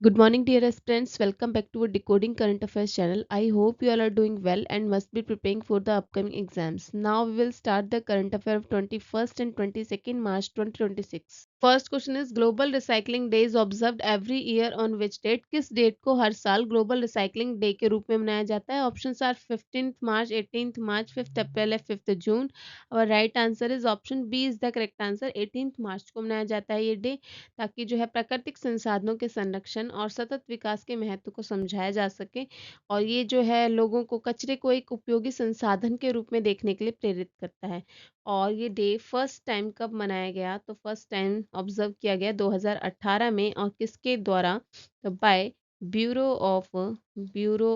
Good morning, dear aspirants. Welcome back to our Decoding Current Affairs channel. I hope you all are doing well and must be preparing for the upcoming exams. Now we will start the current affair of 21st and 22nd March 2026. First question is Global Recycling Day is observed every year on which date? किस date को हर साल global recycling day के रूप में मनाया जाता है? Options are 15th March, 18th March, 5th अप्रैल या 5th जून. और right answer is option B is the correct answer. 18th March को मनाया जाता है ये डे, ताकि जो है प्राकृतिक संसाधनों के संरक्षण और सतत विकास के महत्व को समझाया जा सके, और ये जो है लोगों को कचरे को एक उपयोगी संसाधन के रूप में देखने के लिए प्रेरित करता है. और ये डे फर्स्ट टाइम कब मनाया गया? तो फर्स्ट टाइम ऑब्जर्व किया गया 2018 में, और किसके द्वारा? तो by Bureau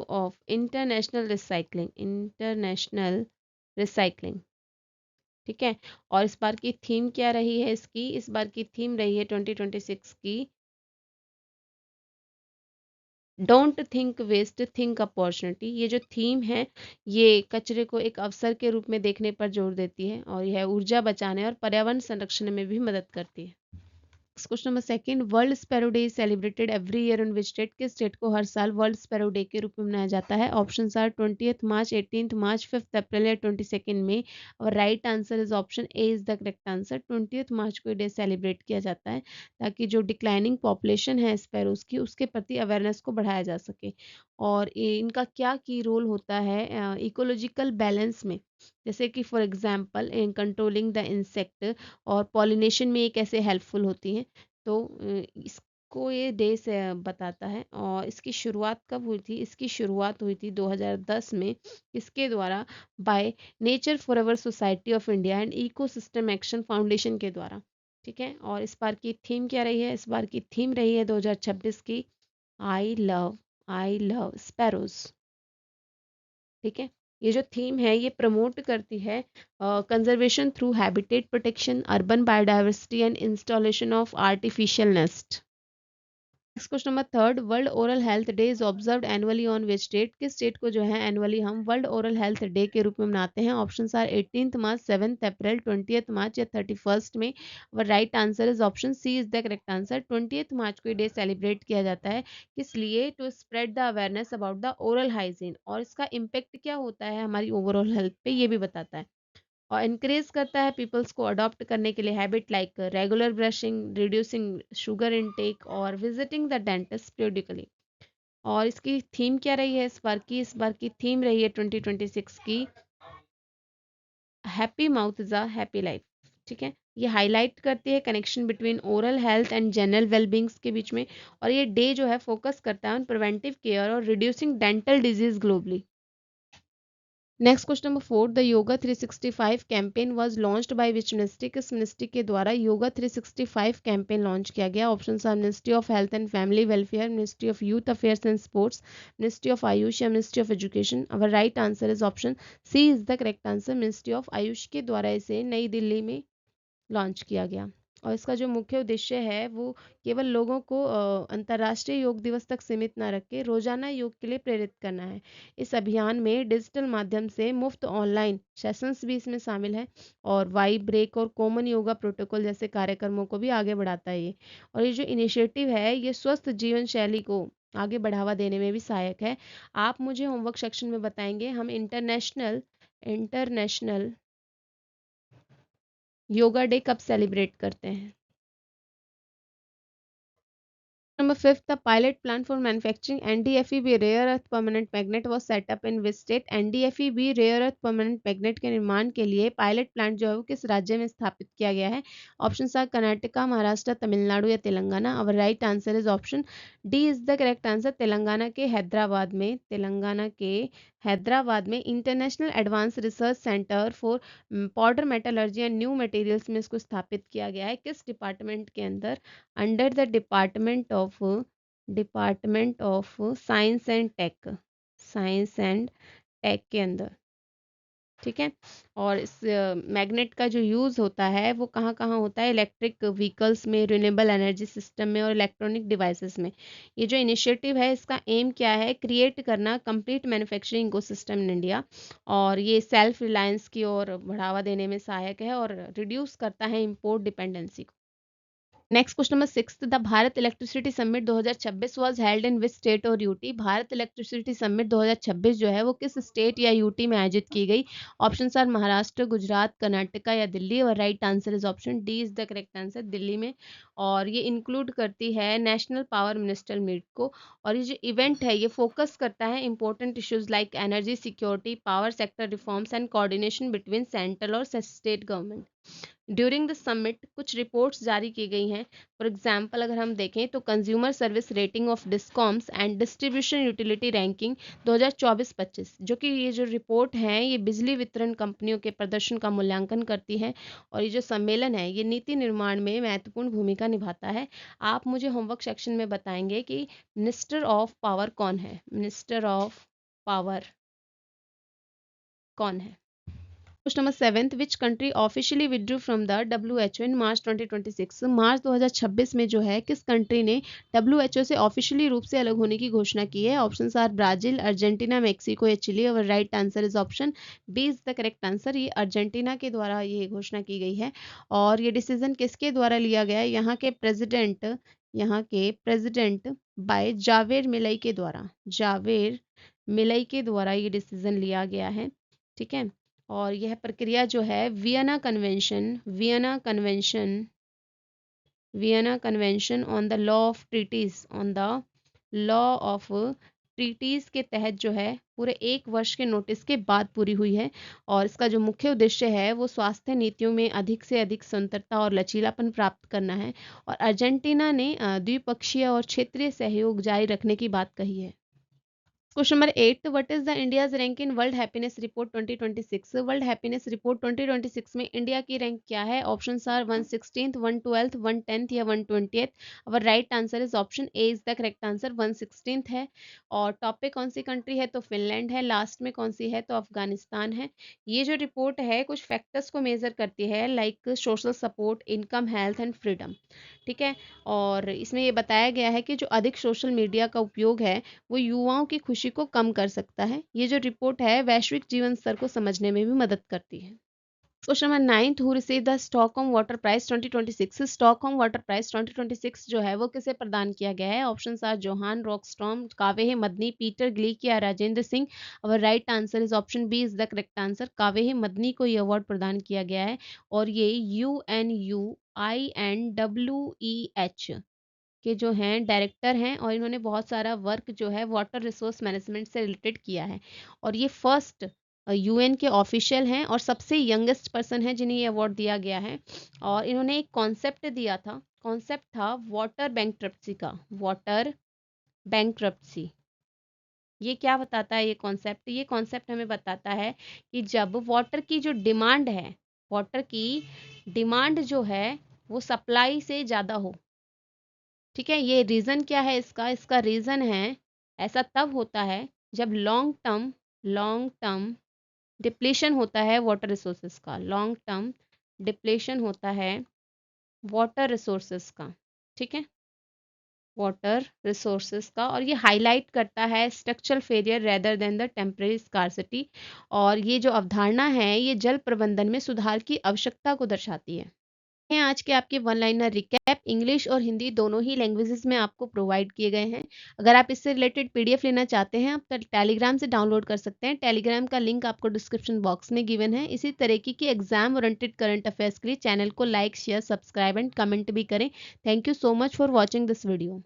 of International Recycling. ठीक है. और इस बार की थीम क्या रही है इसकी? इस बार की थीम रही है 2026 की don't think waste think opportunity. ये जो थीम है ये कचरे को एक अवसर के रूप में देखने पर जोर देती है, और यह ऊर्जा बचाने और पर्यावरण संरक्षण में भी मदद करती है. Question number second, World Sparrow Day is celebrated every year on which date? किस डेट को हर साल वर्ल्ड स्पैरो डे के रूप में मनाया जाता है? Options are 20th March, 18th March, 5th अप्रैल या 22nd में. और right answer is option A is the correct answer. 20th March को डे सेलिब्रेट किया जाता है, ताकि जो डिक्लाइनिंग पॉपुलेशन है स्पैरोज की, उसके प्रति अवेयरनेस को बढ़ाया जा सके. और इनका क्या की रोल होता है इकोलॉजिकल बैलेंस में? जैसे कि for example in controlling the insect और पॉलिनेशन में ये कैसे हेल्पफुल होती हैं. तो इसको ये डे से बताता है. और इसकी शुरुआत कब हुई थी? इसकी शुरुआत हुई थी 2010 में. किसके द्वारा? By nature forever society of India and ecosystem action foundation के द्वारा. ठीक है. और इस बार की थीम क्या रही है? इस बार की थीम रही है 2026 की आई लव स्पैरोज. ठीक है. ये जो थीम है ये प्रमोट करती है conservation through habitat protection, urban biodiversity and installation of artificial nest. Next question number third, World Oral Health Day is observed annually on which date? किस डेट को जो है एनुअली हम वर्ल्ड ओरल हेल्थ डे के रूप में मनाते हैं? Options are 18th March, 7th April, 20th मार्च या 31st में. और right answer is option C is the correct answer. 20th March को ये डे सेलिब्रेट किया जाता है. किस लिए? To spread the awareness about the oral hygiene, और इसका इम्पेक्ट क्या होता है हमारी ओवरऑल हेल्थ पे ये भी बताता है. और इनक्रेज करता है पीपल्स को अडॉप्ट करने के लिए habit like regular brushing, reducing sugar intake और विजिटिंग द डेंटिस्ट पीरियडिकली. और इसकी थीम क्या रही है इस बार की? इस बार की थीम रही है 2026 की happy mouth is a happy life. ठीक है. ये हाईलाइट करती है connection between oral health and general wellbeings के बीच में. और ये डे जो है फोकस करता है ऑन प्रिवेंटिव केयर और reducing dental disease globally. Next question number four, the yoga 365 campaign was launched by which ministry? किस मिनिस्ट्री के द्वारा योगा 365 कैंपेन लॉन्च किया गया? Options are ministry of health and family welfare, ministry of youth affairs and sports, ministry of AYUSH या ministry of education. Our right answer is option C is the correct answer. Ministry of AYUSH के द्वारा इसे नई दिल्ली में launch किया गया. और इसका जो मुख्य उद्देश्य है वो केवल लोगों को अंतर्राष्ट्रीय योग दिवस तक सीमित न रख के रोजाना योग के लिए प्रेरित करना है. इस अभियान में डिजिटल माध्यम से मुफ्त ऑनलाइन सेशंस भी इसमें शामिल है, और वाई ब्रेक और कॉमन योगा प्रोटोकॉल जैसे कार्यक्रमों को भी आगे बढ़ाता है ये. और ये जो इनिशिएटिव है ये स्वस्थ जीवन शैली को आगे बढ़ावा देने में भी सहायक है. आप मुझे होमवर्क सेक्शन में बताएंगे हम इंटरनेशनल इंटरनेशनल योगा डे कब सेलिब्रेट करते हैं. Number fifth, the pilot plant for manufacturing NdFeB rare earth permanent magnet was set up in which state? NdFeB rare earth permanent magnet के निर्माण के लिए पायलट प्लांट जो है वो किस राज्य में स्थापित किया गया है? ऑप्शन आर कर्नाटका, महाराष्ट्र, तमिलनाडु या तेलंगाना. और right answer is option D is the correct answer. Telangana में international advance research centre for powder metallurgy and new materials में इसको स्थापित किया गया है. किस डिपार्टमेंट के अंदर? Under the department of science and tech के अंदर. ठीक है. और इस मैग्नेट का जो यूज़ होता है वो कहाँ कहाँ होता है? इलेक्ट्रिक व्हीकल्स में, रिन्यूएबल एनर्जी सिस्टम में और इलेक्ट्रॉनिक डिवाइसेस में. ये जो इनिशिएटिव है इसका एम क्या है? क्रिएट करना complete manufacturing ecosystem in India. और ये सेल्फ रिलायंस की ओर बढ़ावा देने में सहायक है और रिड्यूस करता है इंपोर्ट डिपेंडेंसी को. Next question number 6, the Bharat electricity summit 2026 was held in which state और यूटी। भारत इलेक्ट्रिसिटी समिट 2026 जो है वो किस स्टेट या यूटी में आयोजित की गई। ऑप्शंस आर महाराष्ट्र, गुजरात, कर्नाटका या दिल्ली। और right answer is option D is the correct answer, Delhi में। और ये इंक्लूड करती है नेशनल पावर मिनिस्टर मीट को। और ये जो इवेंट है ये फोकस करता है important issues like energy security, power sector reforms and coordination between central और state government. During the summit कुछ रिपोर्ट्स जारी की गई हैं। फॉर एग्जांपल अगर हम देखें तो consumer service rating of discoms and distribution utility ranking 2024-25, जो कि ये जो रिपोर्ट है ये बिजली वितरण कंपनियों के प्रदर्शन का मूल्यांकन करती है। और ये जो सम्मेलन है ये नीति निर्माण में महत्वपूर्ण भूमिका निभाता है। आप मुझे होमवर्क सेक्शन में बताएंगे कि मिनिस्टर ऑफ पावर कौन है। मिनिस्टर ऑफ पावर कौन है। Question number 7, which country officially withdrew from the WHO इन मार्च 2026। मार्च 2026 में जो है किस कंट्री ने WHO से ऑफिशियली रूप से अलग होने की घोषणा की है। Options are Brazil, Argentina, Mexico या चिली। और right answer is option B is the correct answer. ये अर्जेंटीना के द्वारा ये घोषणा की गई है। और ये डिसीजन किसके द्वारा लिया गया है। यहाँ के प्रेसिडेंट बाय जावेर मिलई के द्वारा। जावेर मिलई के द्वारा ये डिसीजन लिया गया है। ठीक है। और यह प्रक्रिया जो है Vienna Convention on the law of treaties के तहत जो है पूरे 1 वर्ष के नोटिस के बाद पूरी हुई है। और इसका जो मुख्य उद्देश्य है वो स्वास्थ्य नीतियों में अधिक से अधिक स्वतंत्रता और लचीलापन प्राप्त करना है। और अर्जेंटीना ने द्विपक्षीय और क्षेत्रीय सहयोग जारी रखने की बात कही है। Question number 8, what is the India's rank in world happiness report 2026। World happiness report 2026 में इंडिया की रैंक क्या है। Options are 116th, 112th, 110th या 120th। और right answer is option A is the correct answer, 116th है। और top पे कौन सी कंट्री है तो फिनलैंड है। लास्ट में कौन सी है तो अफगानिस्तान है। ये जो रिपोर्ट है कुछ फैक्टर्स को मेजर करती है like social support, income, health and freedom. ठीक है। और इसमें ये बताया गया है कि जो अधिक सोशल मीडिया का उपयोग है वो युवाओं की खुशी को कम कर सकता है। ये जो रिपोर्ट है वैश्विक जीवन स्तर को समझने में भी मदद करती है। Question number 9, who receive the Stockholm water prize 2026। Stockholm water prize 2026 जो है वो किसे प्रदान किया गया है। Options are Johan Rockstrom, Kaveh Madani, Peter Gleick या राजेंद्र सिंह। और right answer is option B is the correct answer, Kaveh Madani को ये अवार्ड प्रदान किया गया है। और ये UNUINWEH के जो हैं डायरेक्टर हैं और इन्होंने बहुत सारा वर्क जो है वाटर रिसोर्स मैनेजमेंट से रिलेटेड किया है। और ये फर्स्ट UN के ऑफिशियल हैं और सबसे यंगेस्ट पर्सन है जिन्हें ये अवार्ड दिया गया है। और इन्होंने एक कॉन्सेप्ट दिया था, कॉन्सेप्ट था वाटर बैंकक्रप्सी का। वाटर बैंकक्रप्सी ये क्या बताता है ये कॉन्सेप्ट हमें बताता है कि जब वाटर की जो डिमांड है, वाटर की डिमांड जो है वो सप्लाई से ज़्यादा हो। ठीक है। ये रीज़न क्या है इसका रीज़न है ऐसा तब होता है जब लॉन्ग टर्म डिप्लीशन होता है वाटर रिसोर्सेज का। लॉन्ग टर्म डिप्लीशन होता है वाटर रिसोर्सेज का। ठीक है, वाटर रिसोर्सेज का। और ये हाईलाइट करता है structural failure rather than the temporary scarcity. और ये जो अवधारणा है ये जल प्रबंधन में सुधार की आवश्यकता को दर्शाती है। हैं आज के आपके वन लाइनर रिकैप। इंग्लिश और हिंदी दोनों ही लैंग्वेजेस में आपको प्रोवाइड किए गए हैं। अगर आप इससे रिलेटेड PDF लेना चाहते हैं आप टेलीग्राम से डाउनलोड कर सकते हैं। टेलीग्राम का लिंक आपको डिस्क्रिप्शन बॉक्स में गिवन है। इसी तरीके की एग्जाम ओरिएंटेड करंट अफेयर्स के लिए चैनल को like, share, subscribe and comment भी करें। Thank you so much for watching this video.